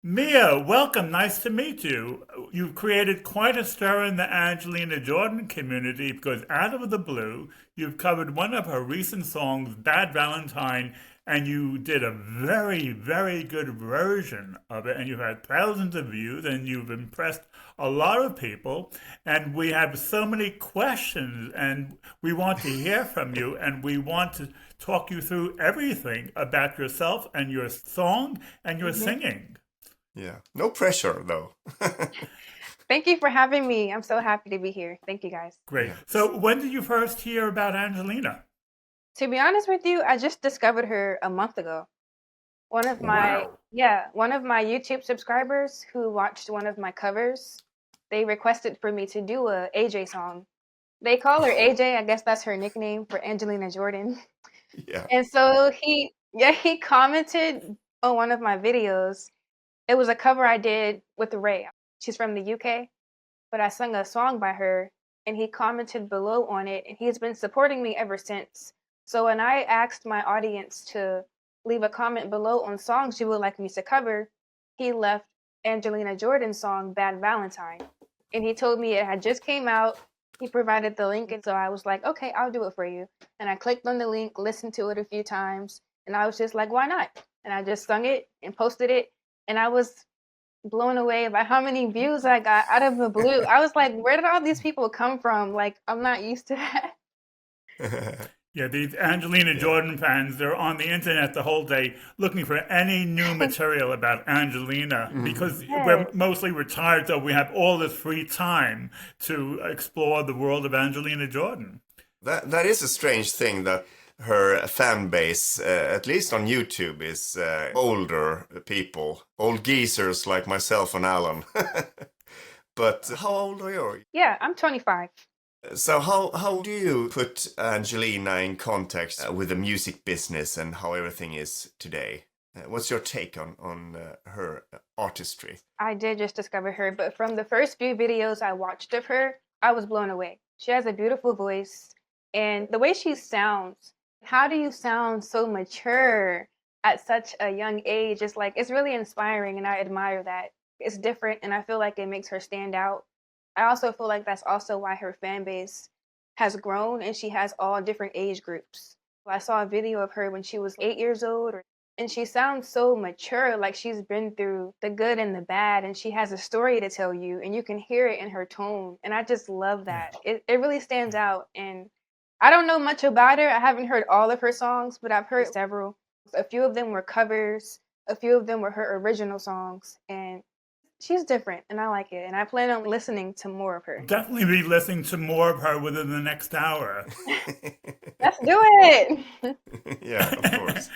Mia, welcome. Nice to meet you. You've created quite a stir in the Angelina Jordan community because out of the blue, you've covered one of her recent songs, Bad Valentine, and you did a very, very good version of it. And you've had thousands of views and you've impressed a lot of people. And we have so many questions and we want to hear from you and we want to talk you through everything about yourself and your song and your Mhm. singing. Yeah. No pressure though. Thank you for having me. I'm so happy to be here. Thank you guys. Great. Yeah. So, when did you first hear about Angelina? To be honest with you, I just discovered her a month ago. One of my Wow. yeah, one of my YouTube subscribers who watched one of my covers, they requested for me to do a AJ song. They call her AJ, I guess that's her nickname for Angelina Jordan. Yeah. And so he commented on one of my videos. It was a cover I did with Ray. She's from the UK, but I sung a song by her and he commented below on it and he's been supporting me ever since. So when I asked my audience to leave a comment below on songs you would like me to cover, he left Angelina Jordan's song Bad Valentine. And he told me it had just came out. He provided the link and so I was like, "Okay, I'll do it for you." And I clicked on the link, listened to it a few times, and I was just like, "Why not?" And I just sung it and posted it and I was blown away by how many views I got out of the blue. I was like, where did all these people come from? Like, I'm not used to that. Yeah, these Angelina Yeah. Jordan fans, they're on the internet the whole day looking for any new material about Angelina Mhm. because we're Yes. mostly retired, so we have all this free time to explore the world of Angelina Jordan. That is a strange thing that her fan base, at least on YouTube, is older people, old geezers like myself and Alan. But how old are you? Yeah, I'm 25. So how do you put Angelina in context with the music business and how everything is today? What's your take on her artistry? I did just discover her, but from the first few videos I watched of her, I was blown away. She has a beautiful voice, and the way she sounds, how do you sound so mature at such a young age? It's like, it's really inspiring, and I admire that. It's different, and I feel like it makes her stand out. I also feel like that's also why her fan base has grown, and she has all different age groups. I saw a video of her when she was 8 years old, and she sounds so mature, like she's been through the good and the bad, and she has a story to tell you, and you can hear it in her tone. And I just love Yeah. that. It really stands out. And I don't know much about her. I haven't heard all of her songs, but I've heard several. A few of them were covers, a few of them were her original songs. And she's different, and I like it. And I plan on listening to more of her. Definitely be listening to more of her within the next hour. Let's do it. Yeah, of course.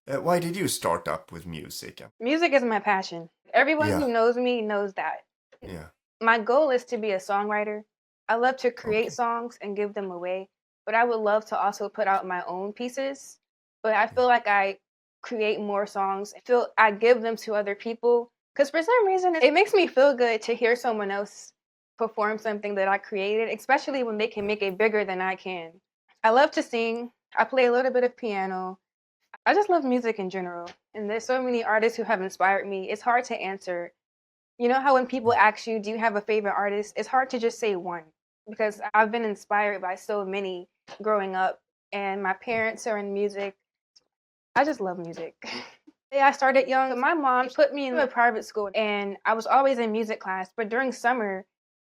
Why did you start up with music? Music is my passion. Everyone Yeah, who knows me knows that. yeah. My goal is to be a songwriter. I love to create Okay. songs and give them away, but I would love to also put out my own pieces. But I Yeah. feel like I create more songs. I feel I give them to other people because for some reason it makes me feel good to hear someone else perform something that I created, especially when they can make it bigger than I can. I love to sing. I play a little bit of piano. I just love music in general. And there's so many artists who have inspired me. It's hard to answer. You know how when people ask you, do you have a favorite artist? It's hard to just say one because I've been inspired by so many growing up, and my parents are in music. I just love music. Yeah, I started young. My mom put me in a private school, and I was always in music class. But during summer,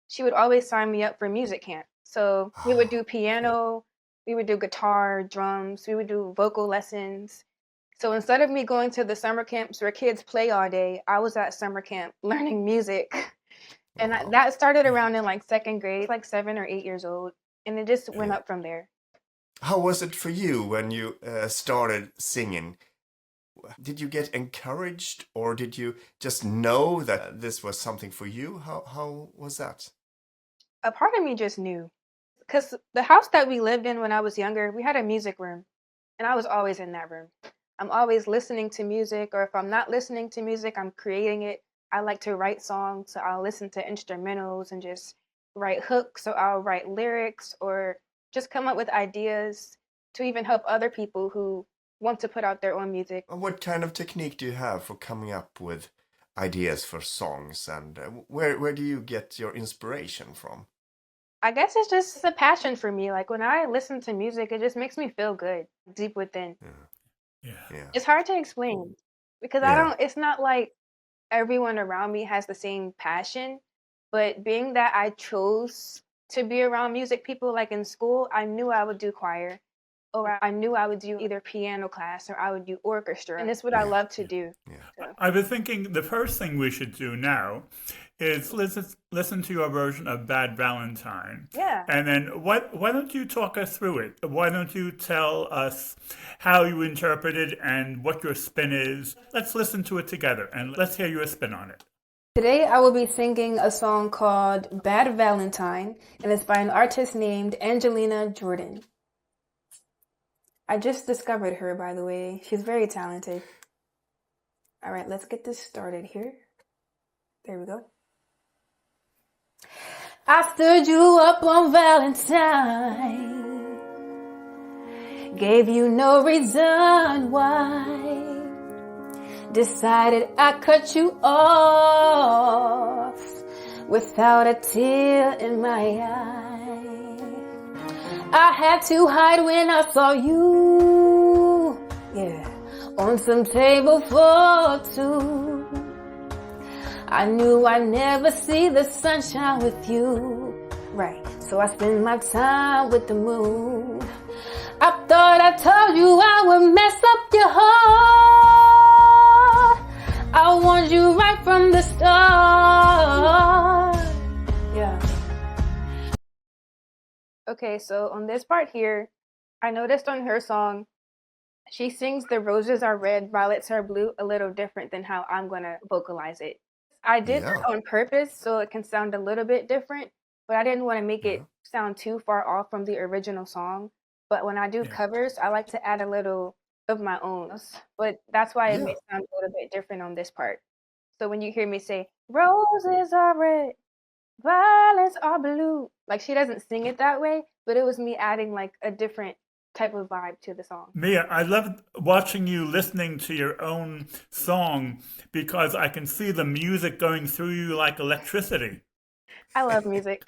she would always sign me up for music camp. So we would Ah, do okay. piano, we would do guitar, drums, we would do vocal lessons. So instead of me going to the summer camps where kids play all day, I was at summer camp learning music. And Wow. that started around in like second grade, like 7 or 8 years old. And it just went Yeah. up from there. How was it for you when you started singing? Did you get encouraged, or did you just know that this was something for you? How was that? A part of me just knew because the house that we lived in when I was younger, we had a music room, and I was always in that room. I'm always listening to music, or if I'm not listening to music, I'm creating it. I like to write songs, so I'll listen to instrumentals and just write hooks, so I'll write lyrics or just come up with ideas to even help other people who want to put out their own music. What kind of technique do you have for coming up with ideas for songs, and where do you get your inspiration from? I guess it's just a passion for me. Like when I listen to music, it just makes me feel good deep within. Yeah. Yeah, It's hard to explain because yeah, it's not like everyone around me has the same passion, but being that I chose to be around music people like in school, I knew I would do choir or I knew I would do either piano class or I would do orchestra. And it's what I yeah, love to do. yeah. So, I was thinking the first thing we should do now is listen to your version of Bad Valentine. yeah. And then why don't you talk us through it? Why don't you tell us how you interpret it and what your spin is? Let's listen to it together and let's hear your spin on it. Today I will be singing a song called Bad Valentine, and it's by an artist named Angelina Jordan. I just discovered her, by the way. She's very talented. All right, let's get this started here. There we go. I stood you up on Valentine, gave you no reason why, decided I cut you off without a tear in my eye. I had to hide when I saw you, yeah, on some table for two. I knew I'd never see the sunshine with you, right? So I spend my time with the moon. I thought I told you I would mess up your heart. I warned you right from the start. Yeah. Okay, so on this part here, I noticed on her song, she sings the roses are red, violets are blue a little different than how I'm gonna vocalize it. I did Yeah. that on purpose so it can sound a little bit different, but I didn't want to make it sound too far off from the original song. But when I do covers, I like to add a little of my own. But that's why it may sound a little bit different on this part. So when you hear me say, roses are red, violets are blue, like she doesn't sing it that way, but it was me adding like a different type of vibe to the song. Mia, I love watching you listening to your own song because I can see the music going through you like electricity. I love music.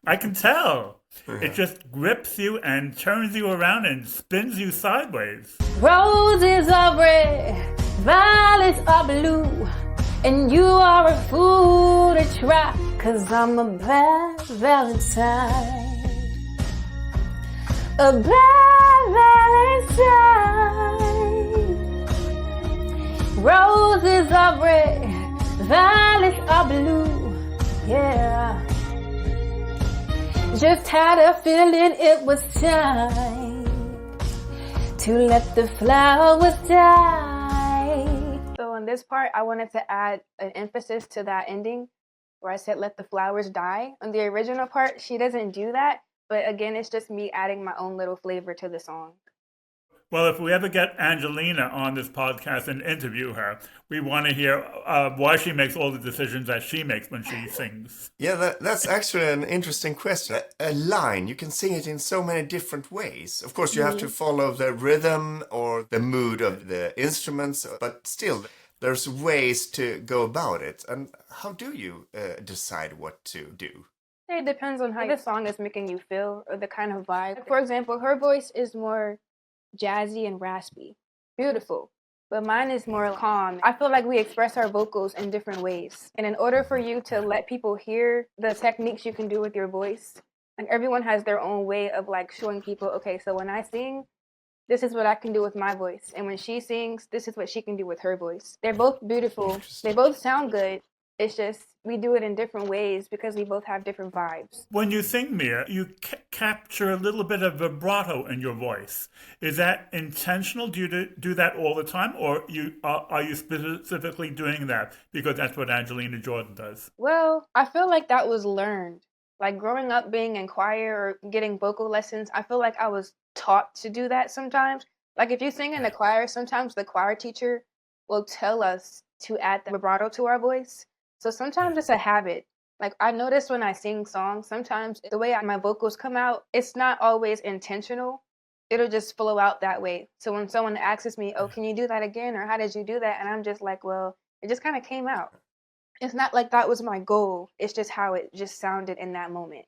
I can tell. It just grips you and turns you around and spins you sideways. Roses are red, violets are blue, and you are a fool to try, 'cause I'm a bad Valentine. A bad Valentine. Roses are red, violets are blue, yeah. Just had a feeling it was time to let the flowers die. So on this part, I wanted to add an emphasis to that ending where I said, let the flowers die. On the original part, she doesn't do that. But again, it's just me adding my own little flavor to the song. Well, if we ever get Angelina on this podcast and interview her, we want to hear why she makes all the decisions that she makes when she sings. Yeah, that's actually an interesting question. A line, you can sing it in so many different ways. Of course, you have to follow the rhythm or the mood of the instruments, but still, there's ways to go about it. And how do you decide what to do? It depends on how the song is making you feel or the kind of vibe. For example, her voice is more jazzy and raspy. Beautiful. But mine is more calm. I feel like we express our vocals in different ways. And in order for you to let people hear the techniques you can do with your voice, like everyone has their own way of like showing people, okay, so when I sing, this is what I can do with my voice. And when she sings, this is what she can do with her voice. They're both beautiful. They both sound good. It's just we do it in different ways because we both have different vibes. When you sing, Mia, you capture a little bit of vibrato in your voice. Is that intentional? Do you do that all the time? Or are you specifically doing that because that's what Angelina Jordan does? Well, I feel like that was learned. Like growing up being in choir or getting vocal lessons, I feel like I was taught to do that sometimes. Like if you sing in a choir, sometimes the choir teacher will tell us to add the vibrato to our voice. So sometimes it's a habit. Like I notice when I sing songs, sometimes the way my vocals come out, it's not always intentional. It'll just flow out that way. So when someone asks me, oh, can you do that again? Or how did you do that? And I'm just like, well, It just kind of came out. It's not like that was my goal. It's just how it just sounded in that moment.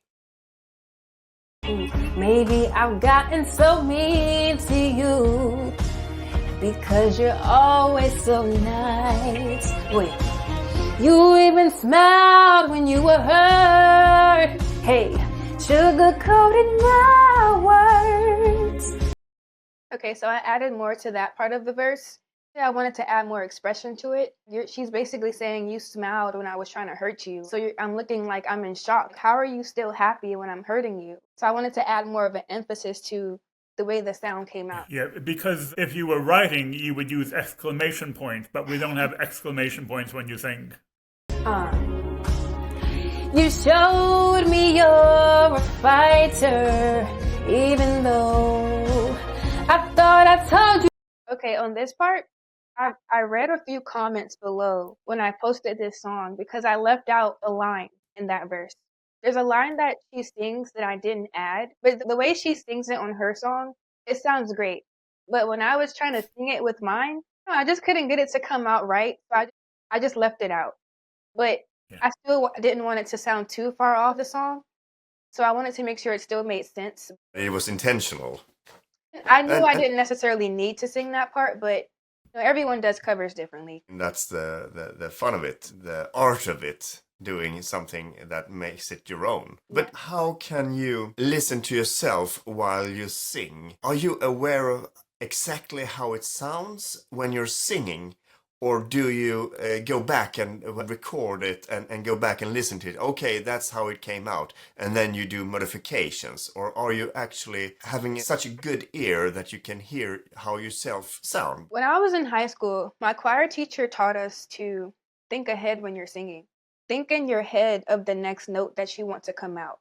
Maybe I've gotten so mean to you because you're always so nice. Wait, you even smiled when you were hurt. Hey, sugar-coated my words. Okay, so I added more to that part of the verse. I wanted to add more expression to it. She's basically saying you smiled when I was trying to hurt you. So I'm looking like I'm in shock. How are you still happy when I'm hurting you? So I wanted to add more of an emphasis to the way the sound came out. Yeah, because if you were writing, you would use exclamation points, but we don't have exclamation points when you sing. You showed me you're a fighter, even though I thought I told you. Okay, on this part, I read a few comments below when I posted this song because I left out a line in that verse. There's a line that she sings that I didn't add, but the way she sings it on her song, it sounds great. But when I was trying to sing it with mine, I just couldn't get it to come out right, so I just left it out. But yeah. I still didn't want it to sound too far off the song, so I wanted to make sure it still made sense. It was intentional. I knew I didn't necessarily need to sing that part, but everyone does covers differently. And that's the fun of it, the art of it, doing something that makes it your own. But how can you listen to yourself while you sing? Are you aware of exactly how it sounds when you're singing? Or do you go back and record it and go back and listen to it? Okay, that's how it came out. And then you do modifications. Or are you actually having such a good ear that you can hear how yourself sound? When I was in high school, my choir teacher taught us to think ahead when you're singing. Think in your head of the next note that you want to come out.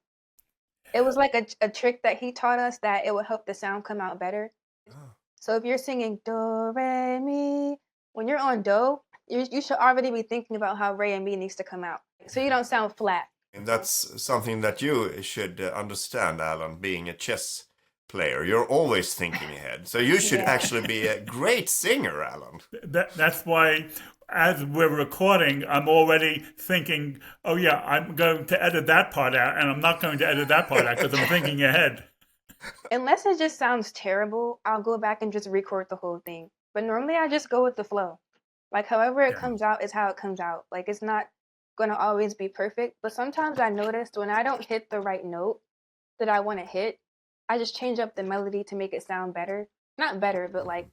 It was like a trick that he taught us that it would help the sound come out better. Oh. So if you're singing do, re, mi, when you're on do, you should already be thinking about how re and mi needs to come out, so you don't sound flat. And that's something that you should understand, Alan, being a chess player. You're always thinking ahead. So you should actually be a great singer, Alan. That's why, as we're recording, I'm already thinking, oh yeah, I'm going to edit that part out, and I'm not going to edit that part out because I'm thinking ahead. Unless it just sounds terrible, I'll go back and just record the whole thing. But normally I just go with the flow. Like however it comes out is how it comes out. Like it's not going to always be perfect. But sometimes I noticed when I don't hit the right note that I want to hit, I just change up the melody to make it sound better. Not better, but like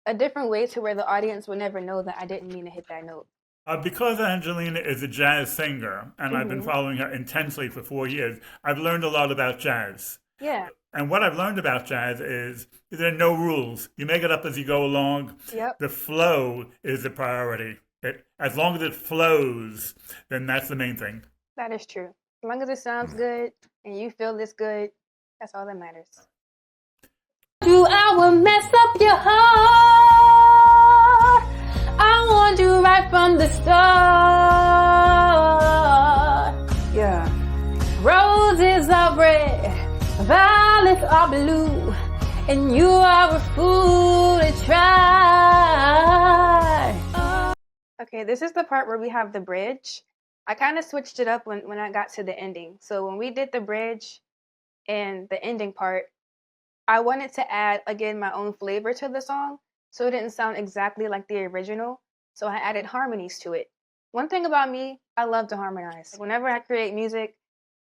a different way to where the audience will never know that I didn't mean to hit that note. Because Angelina is a jazz singer, and I've been following her intensely for 4 years, I've learned a lot about jazz. Yeah. And what I've learned about jazz is there are no rules. You make it up as you go along. Yep. The flow is the priority. As long as it flows, then that's the main thing. That is true. As long as it sounds good and you feel this good, that's all that matters. I will mess up your heart. I warned you right from the start. Yeah. Roses are red, violets are blue, and you are a fool to try. Okay, this is the part where we have the bridge. I kind of switched it up when I got to the ending. So when we did the bridge and the ending part, I wanted to add, again, my own flavor to the song, so it didn't sound exactly like the original. So I added harmonies to it. One thing about me, I love to harmonize. Whenever I create music,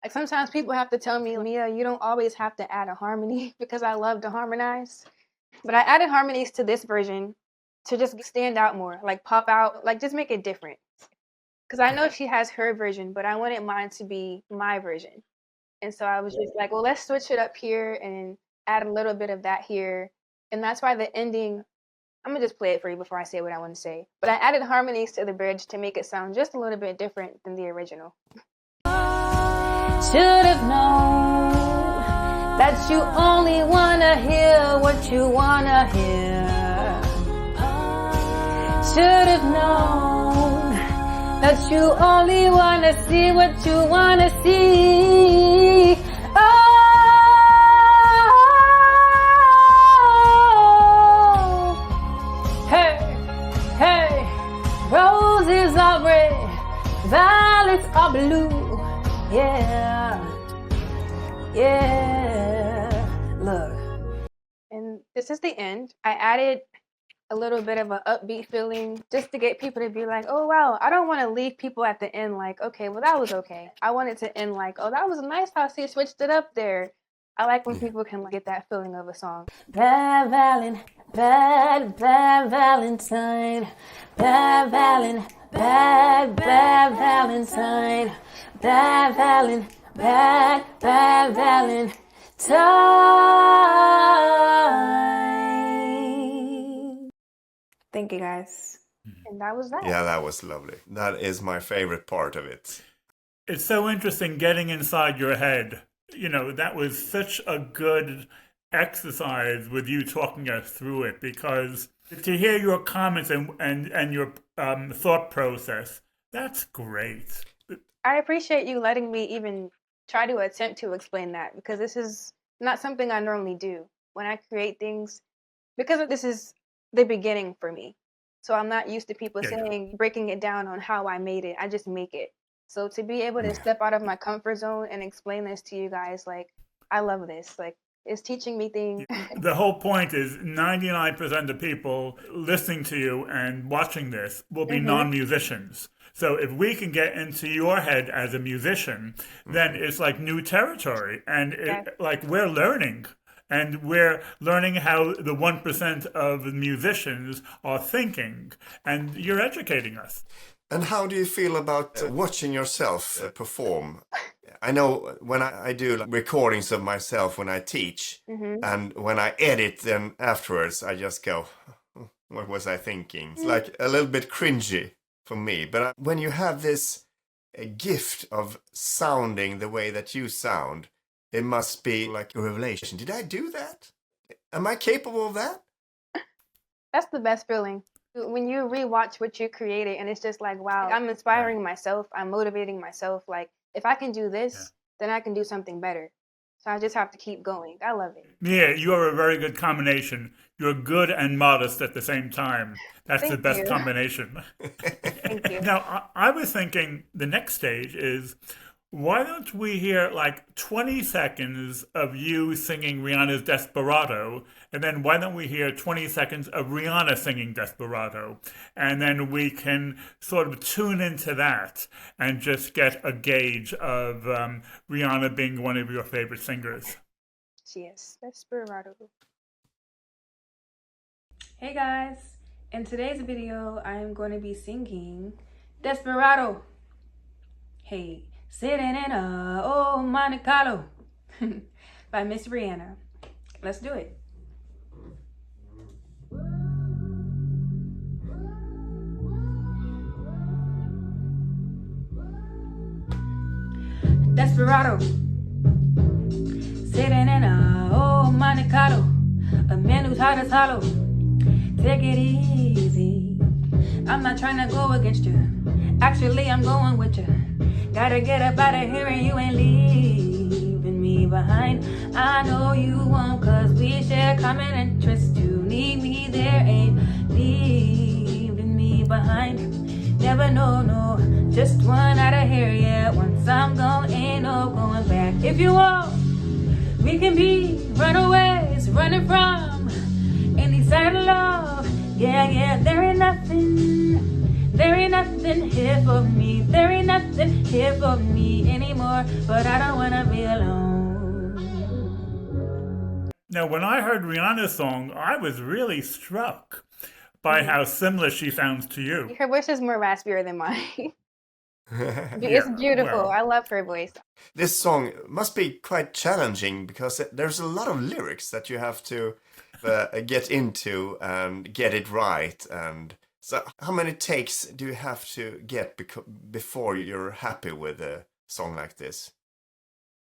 like sometimes people have to tell me, Mia, you don't always have to add a harmony because I love to harmonize. But I added harmonies to this version to just stand out more, like pop out, like just make it different. Because I know she has her version, but I wanted mine to be my version. And so I was just like, well, let's switch it up here and add a little bit of that here. And that's why the ending, I'm going to just play it for you before I say what I want to say. But I added harmonies to the bridge to make it sound just a little bit different than the original. Should have known that you only want to hear what you want to hear. Should have known that you only want to see what you want to see. Oh, hey, hey, Rose Roses are red, violets are blue. Yeah, yeah. Look. And this is the end. I added a little bit of an upbeat feeling just to get people to be like, oh wow, I don't want to leave people at the end like, okay, well that was okay. I want it to end like, oh, that was nice how she switched it up there. I like when people can get that feeling of a song. Bad Valentine, bad Valentine, bad Valentine, bad Valentine, bad Valentine, bad Valentine. Thank you guys. And that was that. Yeah, that was lovely. That is my favorite part of it. It's so interesting getting inside your head. You know, that was such a good exercise with you talking us through it, because to hear your comments and your thought process, that's great. I appreciate you letting me even try to attempt to explain that, because this is not something I normally do when I create things, because this is the beginning for me. So I'm not used to people saying, breaking it down on how I made it. I just make it. So to be able to step out of my comfort zone and explain this to you guys, like, I love this. Like, it's teaching me things. The whole point is 99% of people listening to you and watching this will be non-musicians. So if we can get into your head as a musician, then it's like new territory. And like we're learning. And we're learning how the 1% of musicians are thinking. And you're educating us. And how do you feel about watching yourself perform? I know when I do recordings of myself when I teach, and when I edit them afterwards, I just go, what was I thinking? It's like a little bit cringy for me. But when you have this gift of sounding the way that you sound, it must be like a revelation. Did I do that? Am I capable of that? That's the best feeling. When you rewatch what you created and it's just like, wow, I'm inspiring myself. I'm motivating myself. Like, if I can do this, then I can do something better. So I just have to keep going. I love it. Yeah, you are a very good combination. You're good and modest at the same time. That's the best combination. Thank you. Now, I was thinking the next stage is, why don't we hear like 20 seconds of you singing Rihanna's Desperado, and then why don't we hear 20 seconds of Rihanna singing Desperado, and then we can sort of tune into that and just get a gauge of Rihanna being one of your favorite singers. She is. Desperado. Hey guys, in today's video, I am going to be singing Desperado. Hey. Sitting in a old Monte Carlo by Miss Rihanna. Let's do it. Desperado. Sitting in a old Monte Carlo, a man whose heart is hollow. Take it easy. I'm not trying to go against you. Actually, I'm going with you. Gotta get up out of here and you ain't leaving me behind. I know you won't, cause we share common interests. You need me, there ain't leaving me behind. Never know, no, just one out of here, yeah. Once I'm gone, ain't no going back. If you want, we can be runaways, running from any side of love. Yeah, yeah, there ain't nothing here for me. There ain't nothing here for me anymore, but I don't wanna be alone. Now, when I heard Rihanna's song, I was really struck by how similar she sounds to you. Her voice is more raspier than mine. It's beautiful. Well, I love her voice. This song must be quite challenging because there's a lot of lyrics that you have to get into and get it right. And so how many takes do you have to get before you're happy with a song like this?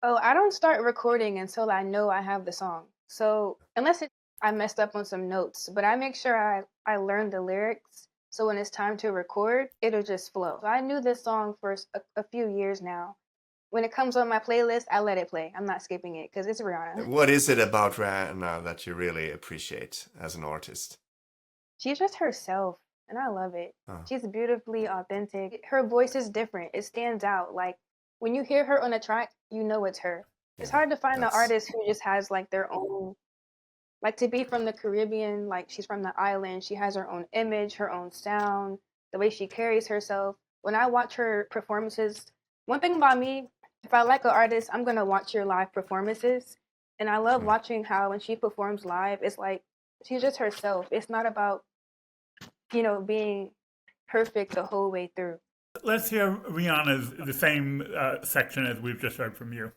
Oh, I don't start recording until I know I have the song. So unless I messed up on some notes, but I make sure I learn the lyrics. So when it's time to record, it'll just flow. So I knew this song for a few years now. When it comes on my playlist, I let it play. I'm not skipping it because it's Rihanna. What is it about Rihanna that you really appreciate as an artist? She's just herself. and I love it. Oh. She's beautifully authentic. Her voice is different. It stands out. Like when you hear her on a track, you know it's her. It's Yeah, hard to find an that's artist who just has like their own, like to be from the Caribbean, like she's from the island. She has her own image, her own sound, the way she carries herself. When I watch her performances, one thing about me, if I like an artist, I'm gonna watch your live performances. And I love Mm. watching how when she performs live, it's like she's just herself. It's not about, being perfect the whole way through. Let's hear Rihanna's the same section as we've just heard from you.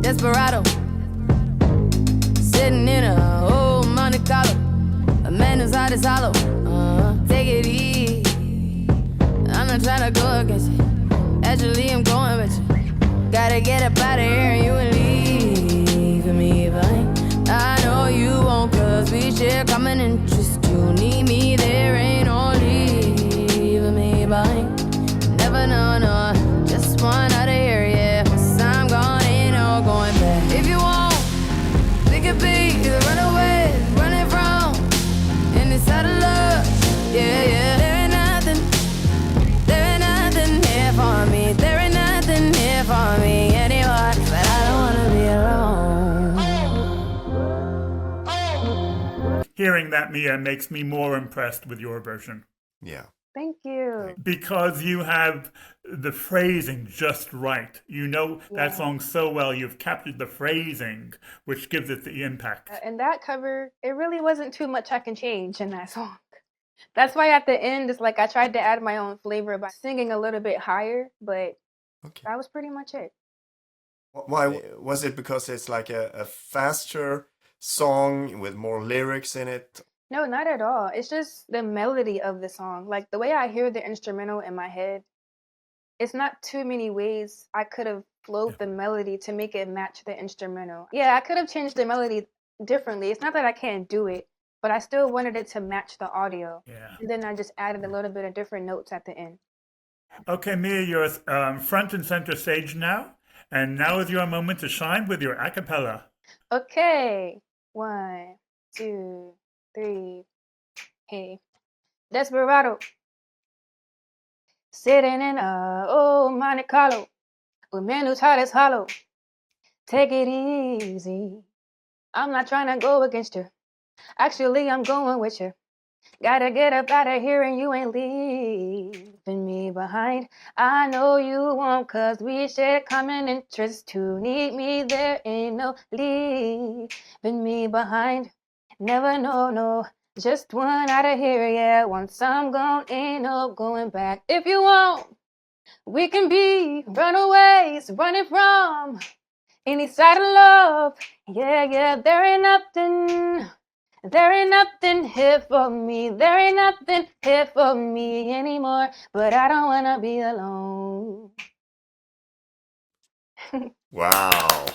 Desperado, sitting in a old Monte Carlo, a man whose heart is hollow. Take it easy. I'm not trying to go against you. Actually, I'm going with you. Gotta get up out of here and you ain't leaving me behind. I know you won't, cause we share common interest. You need me, there ain't no leaving me behind. Never know, no, just one out of here, yeah. Once I'm gone, ain't no going back. If you want, we could be the runaways, running from any side of love, yeah, yeah. There ain't nothing here for me. There ain't nothing here for me anymore. But I don't wanna be alone. Hearing that, Mia, makes me more impressed with your version. yeah. Thank you. Because you have the phrasing just right. You know that Yeah. song so well, you've captured the phrasing, which gives it the impact. And that cover, it really wasn't too much I can change in that song. That's why at the end, it's like I tried to add my own flavor by singing a little bit higher, but Okay. that was pretty much it. Why was it? Because it's like a faster song with more lyrics in it? No, not at all. It's just the melody of the song. Like the way I hear the instrumental in my head, it's not too many ways I could have flowed the melody to make it match the instrumental. Yeah, I could have changed the melody differently. It's not that I can't do it, but I still wanted it to match the audio. Yeah. And then I just added a little bit of different notes at the end. Okay, Mia, you're front and center stage now, and now is your moment to shine with your a cappella. Okay. 1, 2, 3. Hey. Desperado. Sitting in a old Monte Carlo, with man whose heart is hollow. Take it easy. I'm not trying to go against you. Actually, I'm going with you. Gotta get up out of here and you ain't leaving me behind. I know you won't, cause we share common interest. To need me, there ain't no leaving me behind. Never know, no. Just one out of here, yeah. Once I'm gone, ain't no going back. If you want, we can be runaways, running from any side of love. Yeah, yeah, there ain't nothing here for me. There ain't nothing here for me anymore. But I don't wanna be alone. Wow.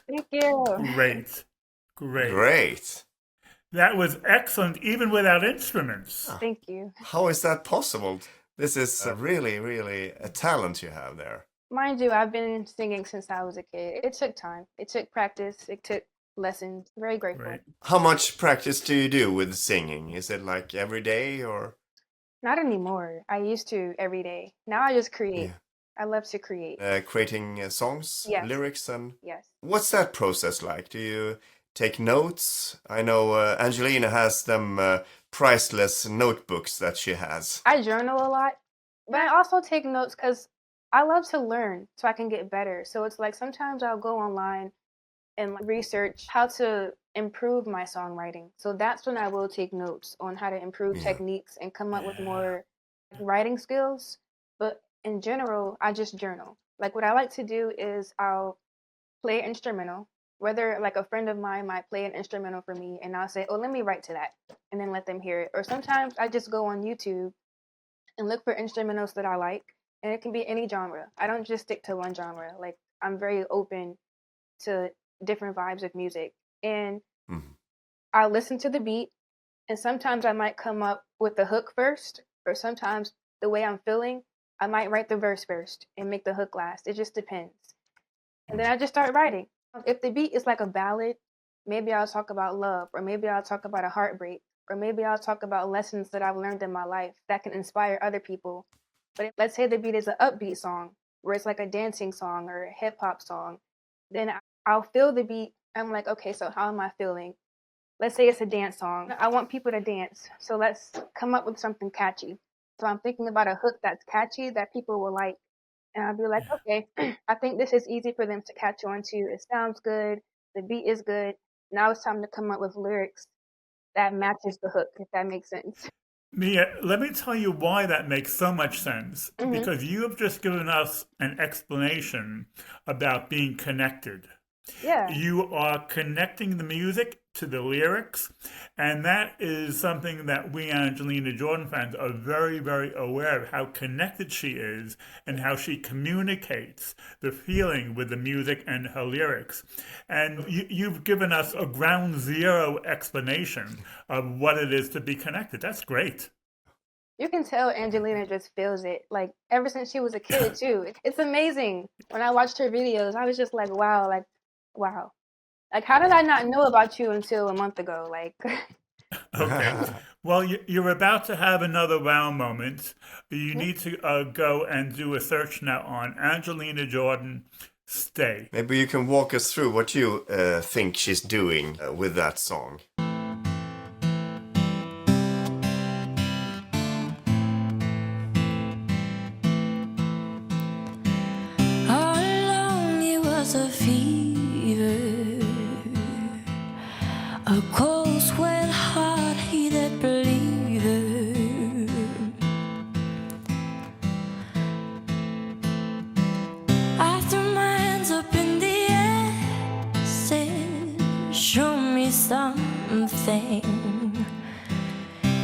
Thank you. Great. Great. Great. That was excellent, even without instruments. Thank you. How is that possible? This is really, really a talent you have there. Mind you, I've been singing since I was a kid. It took time. It took practice. It took lessons. Very grateful. Great. How much practice do you do with singing? Is it like every day or? Not anymore. I used to every day. Now I just create. Yeah. I love to create. Creating songs, Yes. lyrics, and Yes. what's that process like? Do you take notes? I know Angelina has them priceless notebooks that she has. I journal a lot, but I also take notes because I love to learn so I can get better. So it's like sometimes I'll go online and research how to improve my songwriting. So that's when I will take notes on how to improve techniques and come up with more writing skills. But in general, I just journal. Like what I like to do is I'll play an instrumental, whether like a friend of mine might play an instrumental for me and I'll say, oh, let me write to that and then let them hear it. Or sometimes I just go on YouTube and look for instrumentals that I like. And it can be any genre. I don't just stick to one genre. Like I'm very open to different vibes of music. And I'll listen to the beat. And sometimes I might come up with the hook first. Or sometimes the way I'm feeling, I might write the verse first and make the hook last. It just depends. And then I just start writing. If the beat is like a ballad, maybe I'll talk about love, or maybe I'll talk about a heartbreak, or maybe I'll talk about lessons that I've learned in my life that can inspire other people. But let's say the beat is an upbeat song, where it's like a dancing song or a hip hop song, then I'll feel the beat. I'm like, okay, so how am I feeling? Let's say it's a dance song. I want people to dance, so let's come up with something catchy. So I'm thinking about a hook that's catchy that people will like. And I'll be like, okay, I think this is easy for them to catch on to. It sounds good. The beat is good. Now it's time to come up with lyrics that matches the hook, if that makes sense. Mia, let me tell you why that makes so much sense. Mhm. Because you have just given us an explanation about being connected. Yeah. You are connecting the music to the lyrics, and that is something that we Angelina Jordan fans are very, very aware of how connected she is and how she communicates the feeling with the music and her lyrics. And you've given us a ground zero explanation of what it is to be connected. That's great. You can tell Angelina just feels it. Like ever since she was a kid too. It's amazing. When I watched her videos, I was just like, wow, wow. Like how did I not know about you until a month ago? Like Okay. Well, you're about to have another wow moment. You need to go and do a search now on Angelina Jordan Stay. Maybe you can walk us through what you think she's doing with that song. All along it was a fever, a cold sweat heart heated believer. I threw my hands up in the air, said, show me something.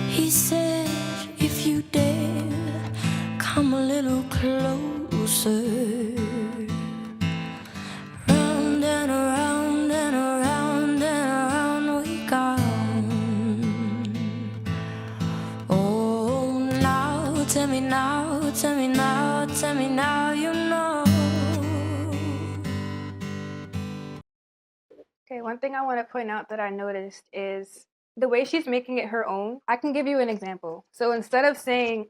He said, if you dare, come a little closer. Round and around and around and around we go. Oh, now, tell me now, tell me now, tell me now, you know. okay, one thing I want to point out that I noticed is the way she's making it her own. I can give you an example. So instead of saying,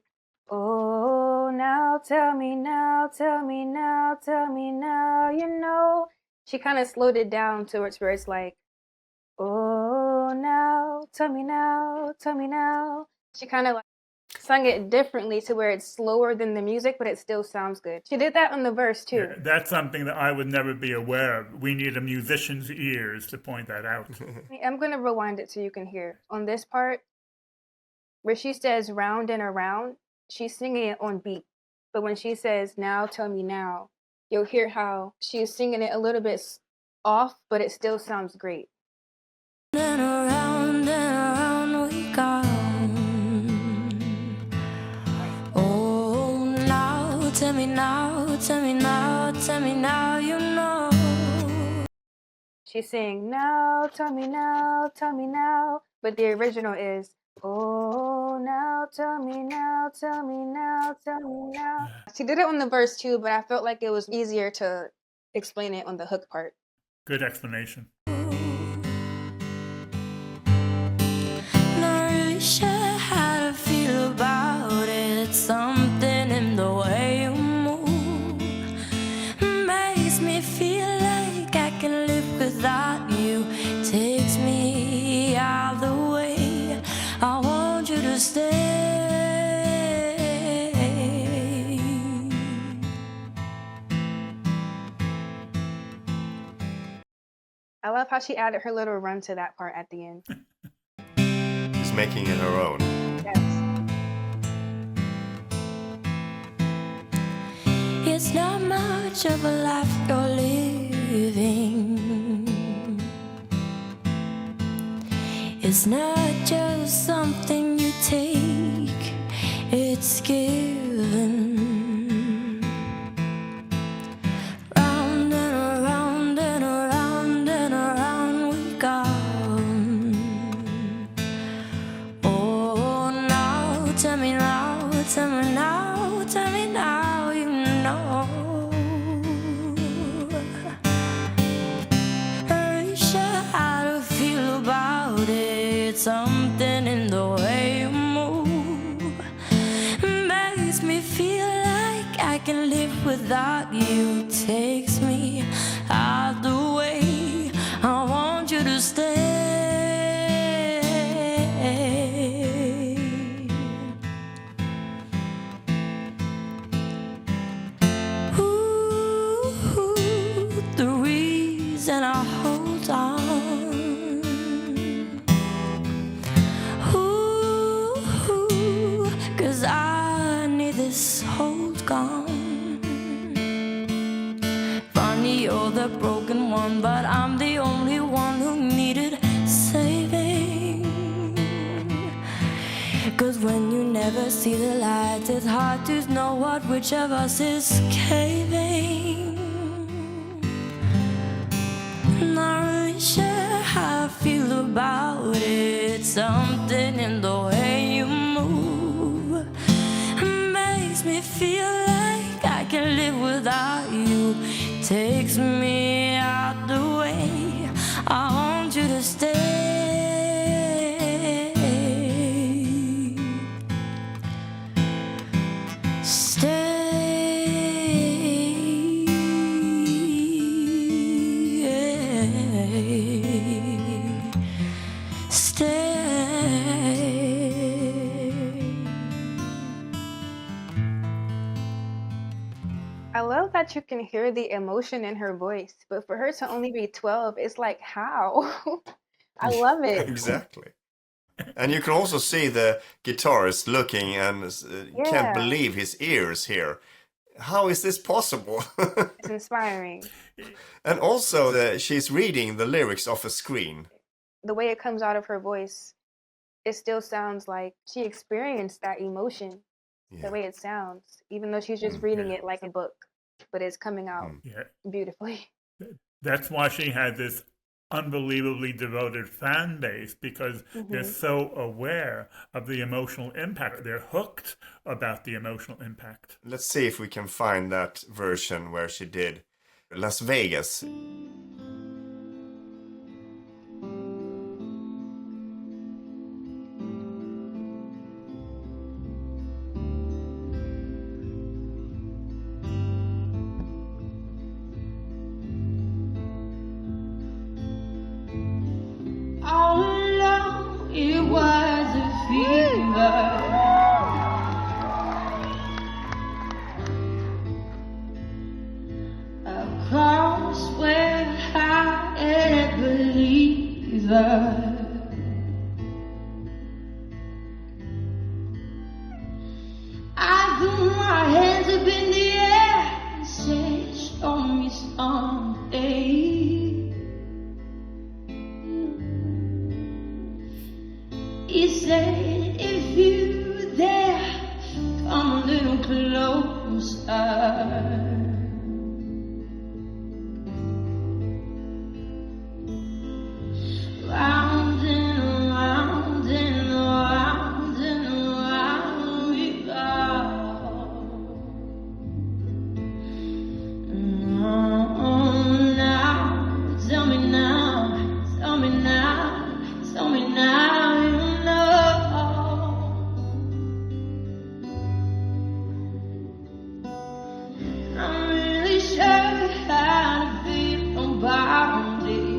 oh, now tell me now, tell me now, tell me now, you know, she kind of slowed it down to where it's like, oh, now, tell me now, tell me now. She kind of like sung it differently to where it's slower than the music, but it still sounds good. She did that on the verse too. Yeah, that's something that I would never be aware of. We need a musician's ears to point that out. I'm going to rewind it so you can hear. On this part, where she says round and around, she's singing it on beat. But when she says now, tell me now, you'll hear how she's singing it a little bit off, but it still sounds great. And around we go. Oh, now, tell me now, tell me now, tell me now, you know. She's saying now, tell me now, tell me now. But the original is, oh, now, tell me now, tell me now, tell me now. She did it on the verse too, but I felt like it was easier to explain it on the hook part. Good explanation. Not really sure how to feel about it. Something in the way you move makes me feel like I can live without you. Takes me out the way. I want you to stay. I love how she added her little run to that part at the end. She's making it her own. Yes. It's not much of a life you're living. It's not just something you take, it's given. Round and around and around and around we go. Oh, now, tell me now, tell me now, tell me now, you know. without you takes me out the way. I want you to stay. The reason I hold on, cause I need this hold gone. Funny, you're the broken one, but I'm the only one who needed saving. Cause when you never see the light, it's hard to know what which of us is caving. Not really sure how I feel about it. Something in the way you move makes me feel like I can live without you. Takes me out the way. I want you to stay. I love that you can hear the emotion in her voice, but for her to only be 12, it's like, how? I love it. Exactly. And you can also see the guitarist looking and Yeah. can't believe his ears here. How is this possible? It's inspiring. And also, she's reading the lyrics off a screen. The way it comes out of her voice, it still sounds like she experienced that emotion, the Yeah. way it sounds, even though she's just reading Yeah. it like a book, but it's coming out Yeah. beautifully. That's why she had this unbelievably devoted fan base, because they're so aware of the emotional impact. They're hooked about the emotional impact. Let's see if we can find that version where she did Las Vegas. All along it was a fever. Across where I had a believer. I threw my hands up in the air and said, show me someday. He said, if you there, come a little closer. Round and around and around and around we go. Now, tell me now, tell me now, tell me now, you know. I'm really sure how to feel about it.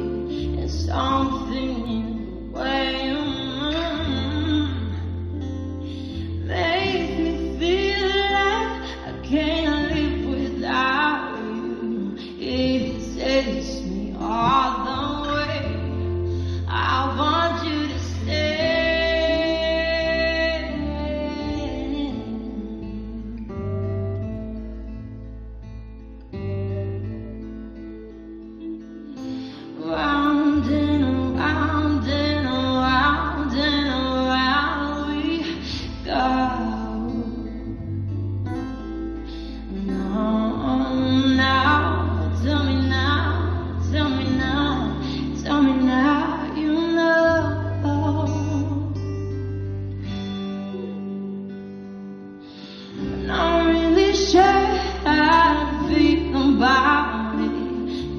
It's something in the way you makes me feel like I can't live without you. It takes me all the way. I want you to stay. Round and around and around and around we go. Now, tell me now, tell me now, tell me now, you know. And I'm really sure how to feel about it.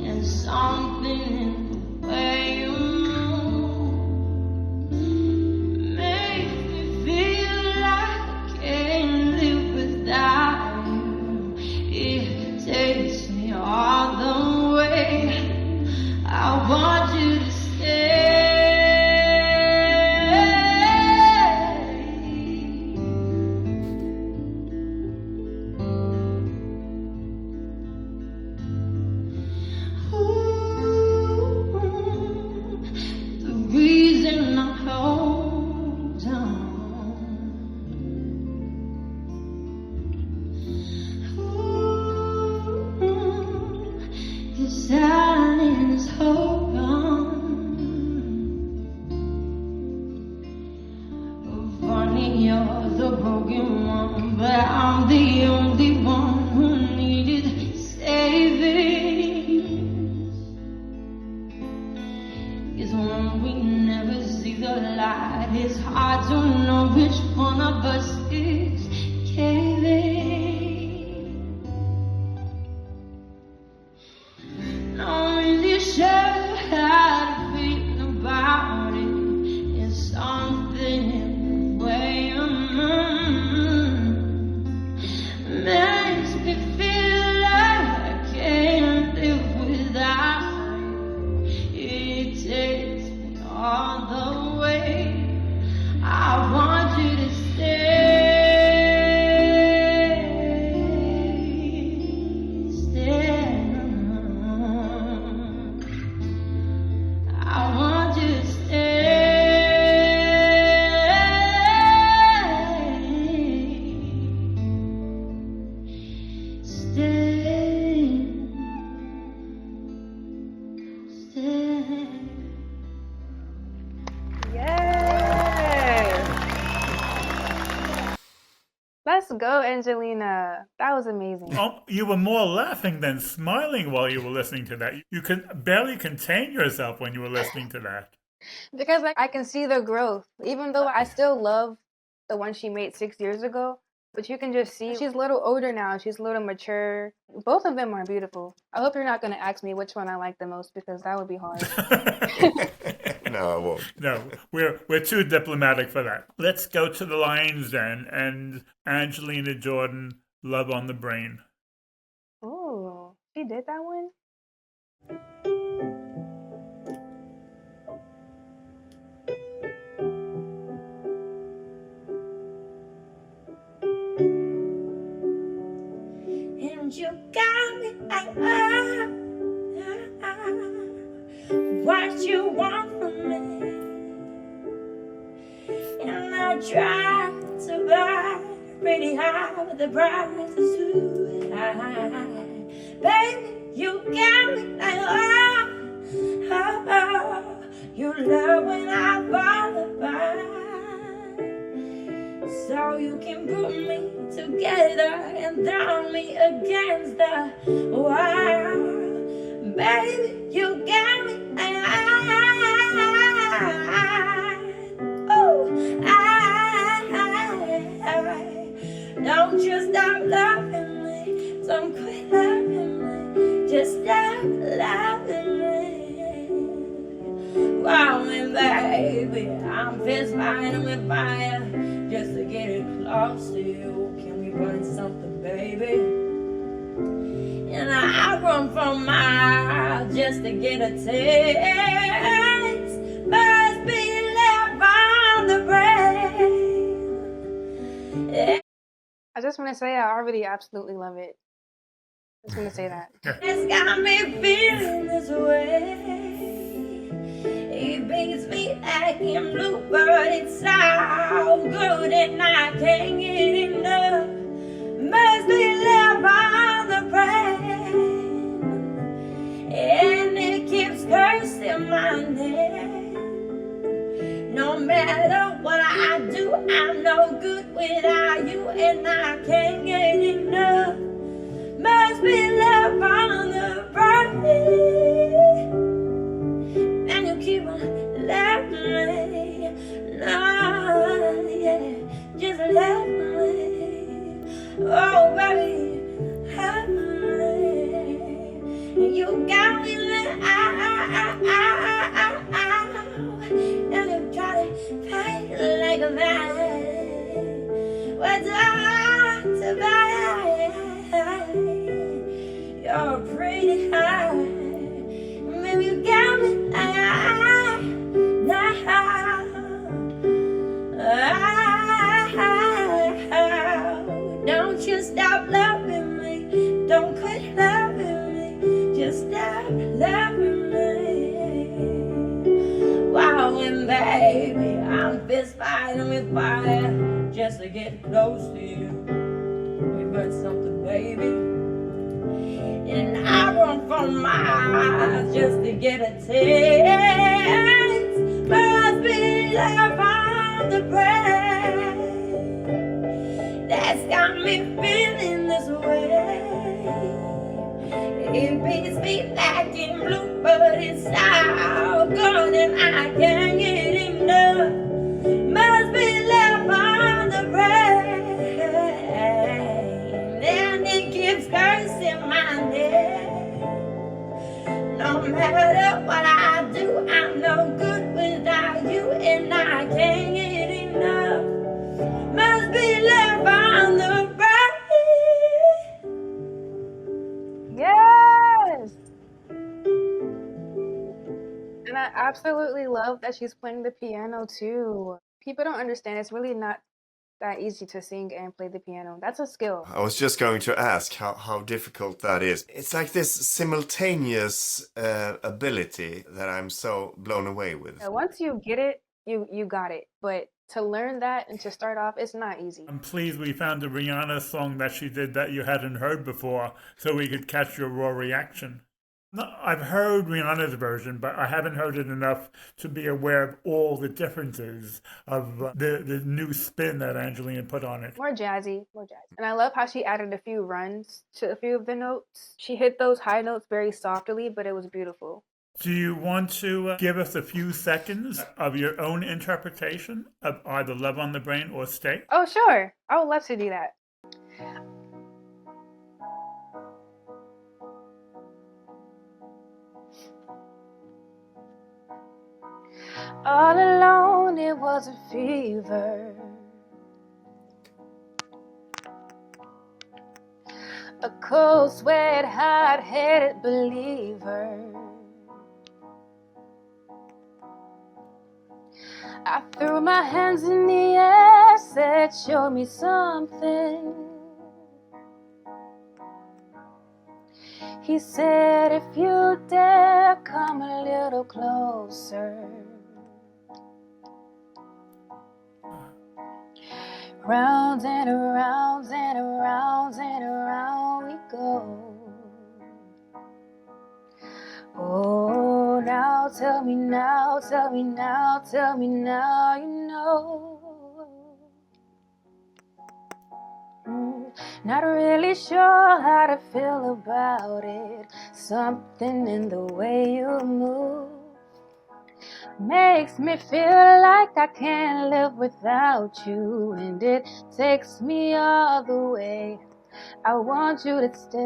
And something in the way you move makes me feel like I can't live without you. It there's hope on. Funny, you're the broken one, but I'm the only one who needed saving. It's when we never see the light, it's hard to know which one of us is caving. Not really sure how to feel about it. It's something in the way makes me feel like I can't live without you. It takes me all the way. I want you to stay. I want you to Yes. Let's go, Angelina. That was amazing. Oh, you were more laughing than smiling while you were listening to that. You could barely contain yourself when you were listening to that. Because I can see the growth. Even though I still love the one she made 6 years ago, but you can just see she's a little older now. She's a little mature. Both of them are beautiful. I hope you're not going to ask me which one I like the most, because that would be hard. No, I won't. No, we're too diplomatic for that. Let's go to the Lions Den and Angelina Jordan, Love on the Brain. Oh, she did that one? and you got me like, what you want from me. And I tried to buy pretty high, but the price is too high. Baby, you got me like, you love when I fall apart. So you can put me together and throw me against the wall. Baby, you got me. Don't you stop loving me. Don't quit loving me. Just stop loving me. Wow, and baby, I'm fist fighting with fire just to get it close to you. Can we burn something, baby? And I run for miles just to get a taste. Must be left on the brain. I just want to say I already absolutely love it. Just want to say that. It's got me feeling this way. It brings me back in bluebird. It's so good and I can't get enough. Must be love on the brain. And it keeps cursing my name. No matter what I do, I'm no good without you, and I can't get enough. Must be love on the brain. And you keep on loving me. No, yeah, just love me. Oh, baby, love me. You got me like, and you try to fight like a man. What's hard to buy? You're pretty high. Maybe you got me Don't you stop loving me. Don't quit loving me. Just stop loving me. Wow, and baby, I'm fist fighting with fire just to get close to you. We burn something, baby. And I run for on miles just to get a taste. Must be love on the brain that's got me feeling this way. It beats me black and blue, but it's all gone and I can't get enough. Must be love on the brain, and it keeps cursing my name. No matter what I do, I'm no good without you, and I can't get enough. Must be love on the brain. Yes. And I absolutely love that she's playing the piano too. People don't understand it's really not that easy to sing and play the piano. That's a skill. I was just going to ask how difficult that is. It's like this simultaneous ability that I'm so blown away with. Once you get it, you got it. But to learn that and to start off, it's not easy. I'm pleased we found a Rihanna song that she did that you hadn't heard before, so we could catch your raw reaction. No, I've heard Rihanna's version, but I haven't heard it enough to be aware of all the differences of the new spin that Angelina put on it. More jazzy. And I love how she added a few runs to a few of the notes. She hit those high notes very softly, but it was beautiful. Do you want to give us a few seconds of your own interpretation of either Love on the Brain or Stay? Oh, sure. I would love to do that. All alone, it was a fever. A cold sweat, hot-headed believer. I threw my hands in the air, said, show me something. He said, if you dare, come a little closer. Round and around and around and around we go. Oh, now tell me now, tell me now, tell me now, you know. Not really sure how to feel about it. Something in the way you move makes me feel like I can't live without you, and it takes me all the way. I want you to stay.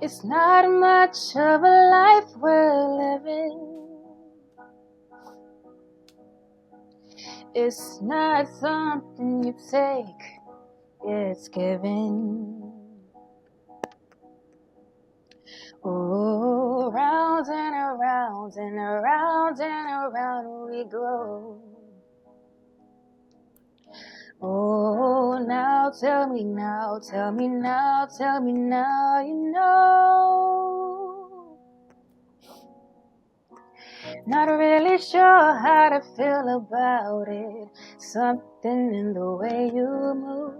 It's not much of a life we're living. It's not something you take, it's given. Oh, round and around and around and around we go. Oh, now tell me now, tell me now, tell me now, you know. Not really sure how to feel about it. Something in the way you move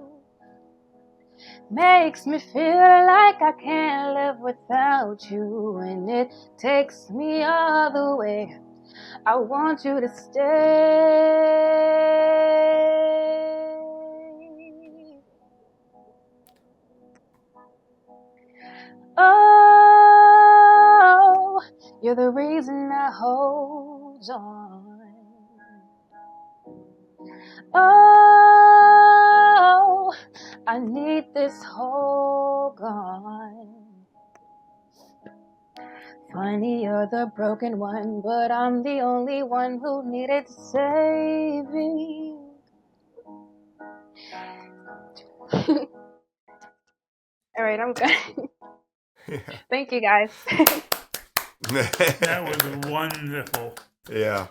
makes me feel like I can't live without you, and it takes me all the way. I want you to stay. Oh, you're the reason I hold on. Oh, I need this hold on. Funny, you're the broken one, but I'm the only one who needed saving. All right, I'm good. Thank you, guys. That was wonderful. Yeah.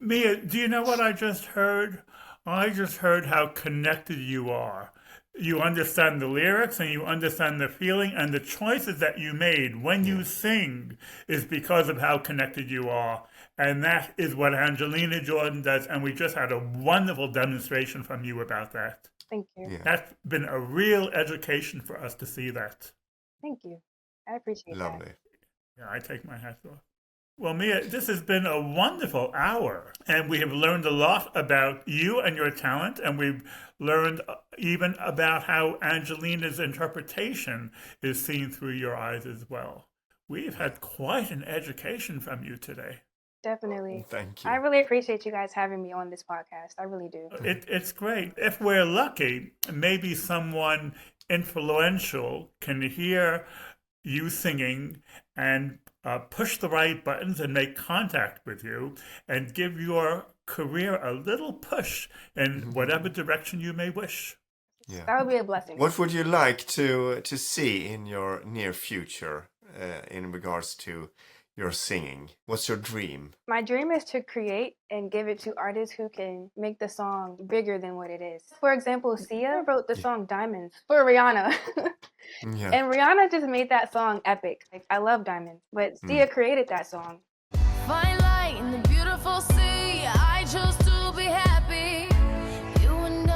Mia, do you know what I just heard? I just heard how connected you are. You understand the lyrics and you understand the feeling, and the choices that you made when you sing is because of how connected you are. And that is what Angelina Jordan does. And we just had a wonderful demonstration from you about that. Thank you. Yeah. That's been a real education for us to see that. Thank you. I appreciate that. Lovely. Yeah, I take my hat off. Well, Mia, this has been a wonderful hour, and we have learned a lot about you and your talent, and we've learned even about how Angelina's interpretation is seen through your eyes as well. We've had quite an education from you today. Definitely. Thank you. I really appreciate you guys having me on this podcast. I really do. It's great. If we're lucky, maybe someone influential can hear you singing and push the right buttons and make contact with you and give your career a little push in whatever direction you may wish. Yeah. That would be a blessing. What would you like to see in your near future in regards to your singing? What's your dream? My dream is to create and give it to artists who can make the song bigger than what it is. For example, Sia wrote the song Diamonds for Rihanna. Yeah. And Rihanna just made that song epic. Like, I love Diamonds, but Sia created that song. Fine light in the beautiful sea. I chose to be happy. You and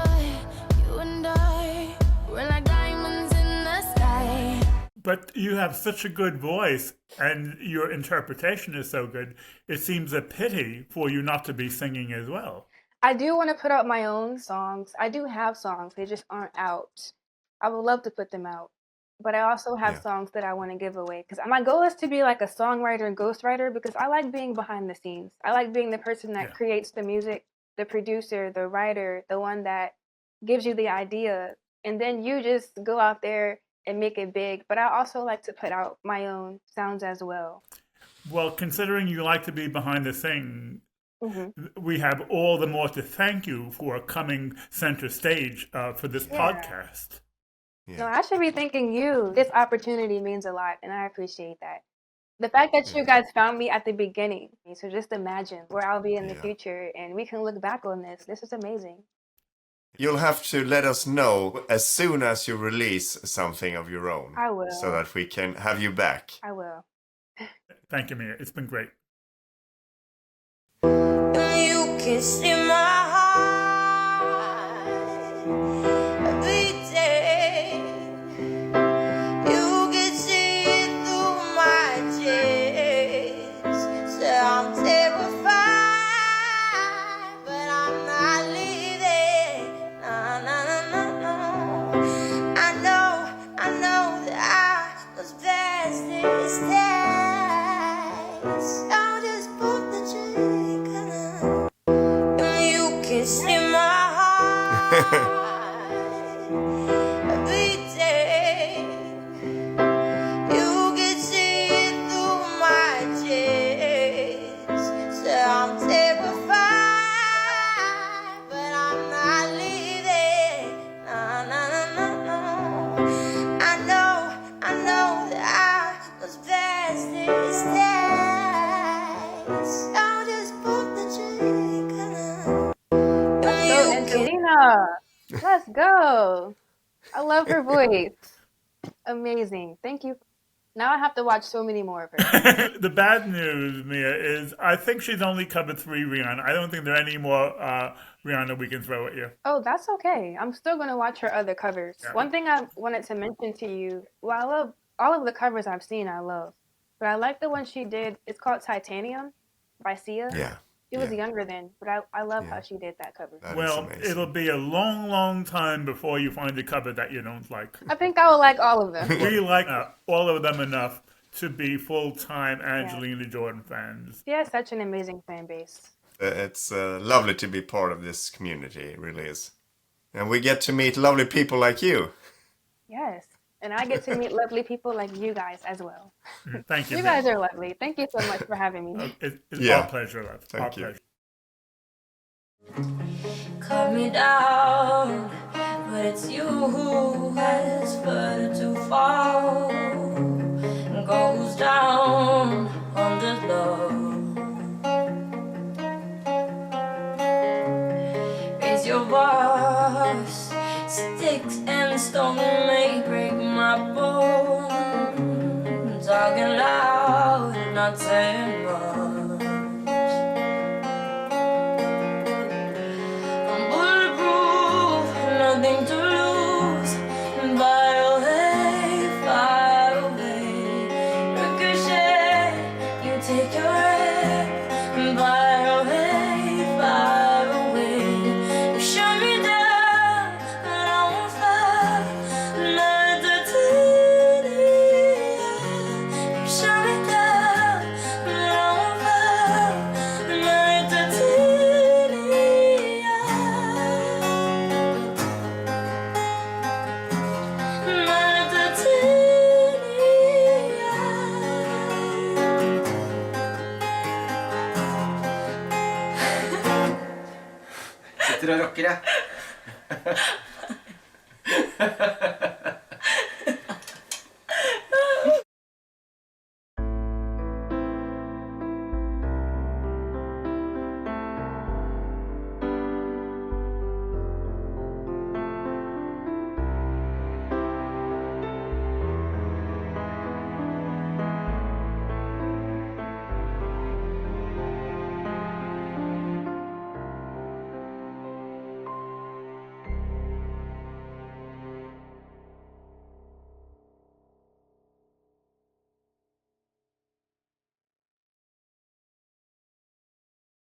I, we're like diamonds in the sky. But you have such a good voice and your interpretation is so good, it seems a pity for you not to be singing as well. I do want to put out my own songs. I do have songs, they just aren't out. I would love to put them out. But I also have songs that I want to give away. Because my goal is to be like a songwriter and ghostwriter because I like being behind the scenes. I like being the person that creates the music, the producer, the writer, the one that gives you the idea. And then you just go out there and make it big. But I also like to put out my own sounds as well. Well, considering you like to be behind the scene, we have all the more to thank you for coming center stage for this podcast. No, I should be thanking you. This opportunity means a lot, and I appreciate that. The fact that you guys found me at the beginning, so just imagine where I'll be in the future, and we can look back on this. This is amazing. You'll have to let us know as soon as you release something of your own. I will. So that we can have you back. I will. Thank you, Mia. It's been great. You can see my heart beating. You can see it through my tears. So I'm terrified, but I'm not leaving. No, no, no, no, no. I know that I was best these days. I'll just put the trigger now. You can see my heart beating. You can see it through my tears. So I'm terrified, but I'm not leaving. No, no, no, no, no. I know that I was best these days. I'll just pull the trigger now. So, Angelina, let's go. I love her voice. Amazing. Thank you. Now I have to watch so many more of her. The bad news, Mia, is I think she's only covered 3 Rihanna. I don't think there are any more Rihanna we can throw at you. Oh, that's okay. I'm still going to watch her other covers. Yeah. One thing I wanted to mention to you, well, I love all of the covers I've seen, I love. But I like the one she did. It's called Titanium by Sia. Yeah. She was younger then, but I love how she did that cover. That is Well, amazing. it'll be a long, long time before you find a cover that you don't like. I think I will like all of them. We like all of them enough to be full-time Angelina Jordan fans. She has such an amazing fan base. It's lovely to be part of this community, it really is. And we get to meet lovely people like you. Yes. And I get to meet lovely people like you guys as well. Thank you. You Mia. guys are lovely. Thank you so much for having me. It's Yeah. our pleasure, love. Thank Our you. pleasure. Cut me down, but it's you who has further to fall. Goes down on the low. Raise your voice, sticks and stones may break my bones. Talking loud, not saying much. tjockare.